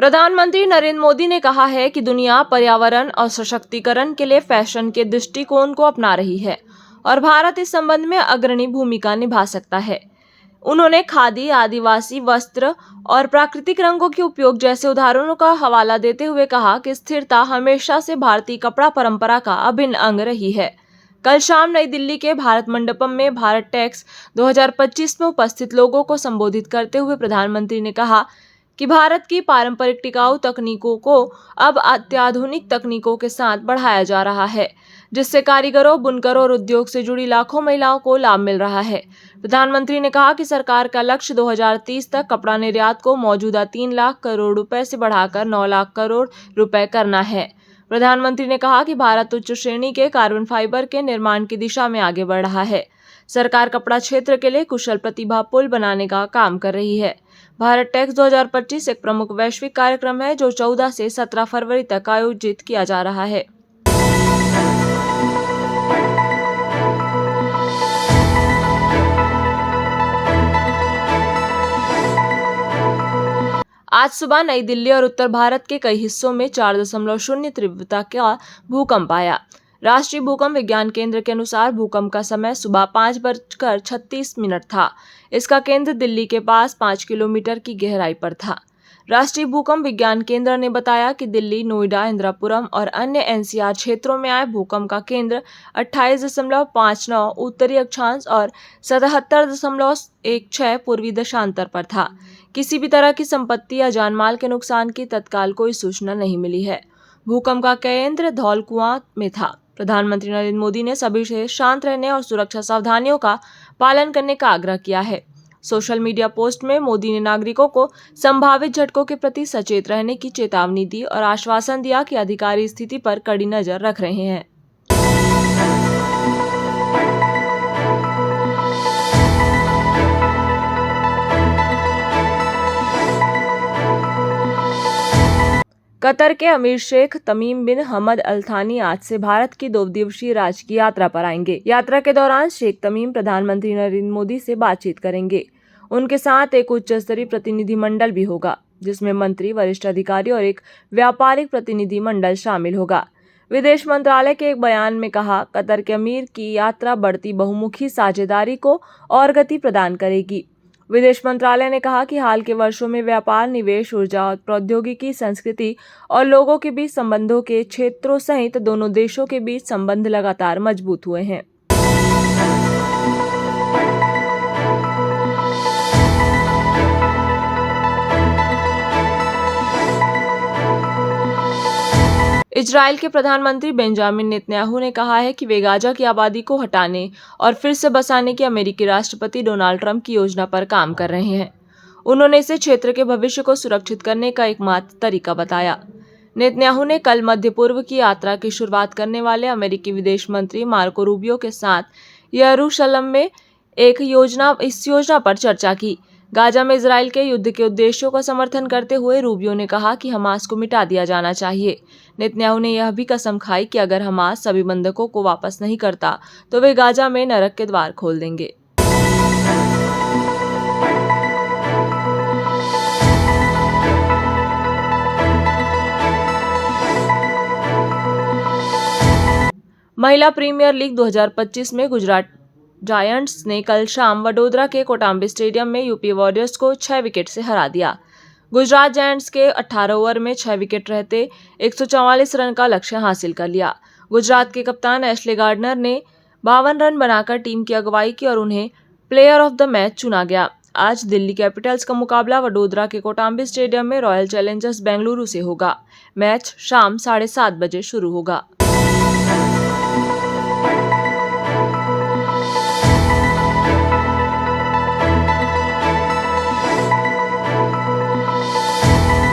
प्रधानमंत्री नरेंद्र मोदी ने कहा है कि दुनिया पर्यावरण और सशक्तिकरण के लिए फैशन के दृष्टिकोण को अपना रही है और भारत इस संबंध में अग्रणी भूमिका निभा सकता है। उन्होंने खादी, आदिवासी वस्त्र और प्राकृतिक रंगों के उपयोग जैसे उदाहरणों का हवाला देते हुए कहा कि स्थिरता हमेशा से भारतीय कपड़ा परंपरा का अभिन्न अंग रही है। कल शाम नई दिल्ली के भारत मंडपम में भारत टेक्स 2025 में उपस्थित लोगों को संबोधित करते हुए प्रधानमंत्री ने कहा कि भारत की पारंपरिक टिकाऊ तकनीकों को अब अत्याधुनिक तकनीकों के साथ बढ़ाया जा रहा है, जिससे कारीगरों, बुनकरों और उद्योग से जुड़ी लाखों महिलाओं को लाभ मिल रहा है। प्रधानमंत्री ने कहा कि सरकार का लक्ष्य 2030 तक कपड़ा निर्यात को मौजूदा 3 लाख करोड़ रुपए से बढ़ाकर 9 लाख करोड़ रुपए करना है। प्रधानमंत्री ने कहा कि भारत उच्च श्रेणी के कार्बन फाइबर के निर्माण की दिशा में आगे बढ़ रहा है। सरकार कपड़ा क्षेत्र के लिए कुशल प्रतिभा पुल बनाने का काम कर रही है। भारत टेक्स 2025 एक प्रमुख वैश्विक कार्यक्रम है जो 14 से 17 फरवरी तक आयोजित किया जा रहा है। आज सुबह नई दिल्ली और उत्तर भारत के कई हिस्सों में 4.0 तीव्रता का भूकंप आया। राष्ट्रीय भूकंप विज्ञान केंद्र के अनुसार भूकंप का समय सुबह 5:36 था। इसका केंद्र दिल्ली के पास 5 किलोमीटर की गहराई पर था। राष्ट्रीय भूकंप विज्ञान केंद्र ने बताया कि दिल्ली, नोएडा, इंदिरापुरम और अन्य एनसीआर क्षेत्रों में आए भूकंप का केंद्र 28.59 उत्तरी अक्षांश और 77.16 पूर्वी देशांतर पर था। किसी भी तरह की संपत्ति या जानमाल के नुकसान की तत्काल कोई सूचना नहीं मिली है। भूकंप का केंद्र धौलकुआं में था। प्रधानमंत्री नरेंद्र मोदी ने सभी से शांत रहने और सुरक्षा सावधानियों का पालन करने का आग्रह किया है। सोशल मीडिया पोस्ट में मोदी ने नागरिकों को संभावित झटकों के प्रति सचेत रहने की चेतावनी दी और आश्वासन दिया कि अधिकारी स्थिति पर कड़ी नजर रख रहे हैं। कतर के अमीर शेख तमीम बिन हमद अल थानी आज से भारत की 2 दिवसीय राजकीय यात्रा पर आएंगे। यात्रा के दौरान शेख तमीम प्रधानमंत्री नरेंद्र मोदी से बातचीत करेंगे। उनके साथ एक उच्च स्तरीय प्रतिनिधि मंडल भी होगा, जिसमें मंत्री, वरिष्ठ अधिकारी और एक व्यापारिक प्रतिनिधि मंडल शामिल होगा। विदेश मंत्रालय के एक बयान में कहा, कतर के अमीर की यात्रा बढ़ती बहुमुखी साझेदारी को और गति प्रदान करेगी। विदेश मंत्रालय ने कहा कि हाल के वर्षों में व्यापार, निवेश, ऊर्जा और प्रौद्योगिकी, संस्कृति और लोगों के बीच संबंधों के क्षेत्रों सहित दोनों देशों के बीच संबंध लगातार मजबूत हुए हैं। इजराइल के प्रधानमंत्री बेंजामिन नेतन्याहू ने कहा है कि वे गाजा की आबादी को हटाने और फिर से बसाने की अमेरिकी राष्ट्रपति डोनाल्ड ट्रंप की योजना पर काम कर रहे हैं। उन्होंने इसे क्षेत्र के भविष्य को सुरक्षित करने का एकमात्र तरीका बताया। नेतन्याहू ने कल मध्य पूर्व की यात्रा की शुरुआत करने वाले अमेरिकी विदेश मंत्री मार्को रूबियो के साथ यरूशलेम में इस योजना पर चर्चा की। गाजा में इजराइल के युद्ध के उद्देश्यों का समर्थन करते हुए रूबियो ने कहा कि हमास को मिटा दिया जाना चाहिए। नेतन्याहू ने यह भी कसम खाई कि अगर हमास सभी बंधकों को वापस नहीं करता तो वे गाजा में नरक के द्वार खोल देंगे। महिला प्रीमियर लीग 2025 में गुजरात जायंट्स ने कल शाम वडोदरा के कोटांबी स्टेडियम में यूपी वॉरियर्स को 6 विकेट से हरा दिया। गुजरात जायंट्स के 18 ओवर में 6 विकेट रहते 144 रन का लक्ष्य हासिल कर लिया। गुजरात के कप्तान एशले गार्डनर ने 52 रन बनाकर टीम की अगुवाई की और उन्हें प्लेयर ऑफ द मैच चुना गया। आज दिल्ली कैपिटल्स का मुकाबला वडोदरा के कोटांबी स्टेडियम में रॉयल चैलेंजर्स बेंगलुरु से होगा। मैच शाम 7:30 बजे शुरू होगा।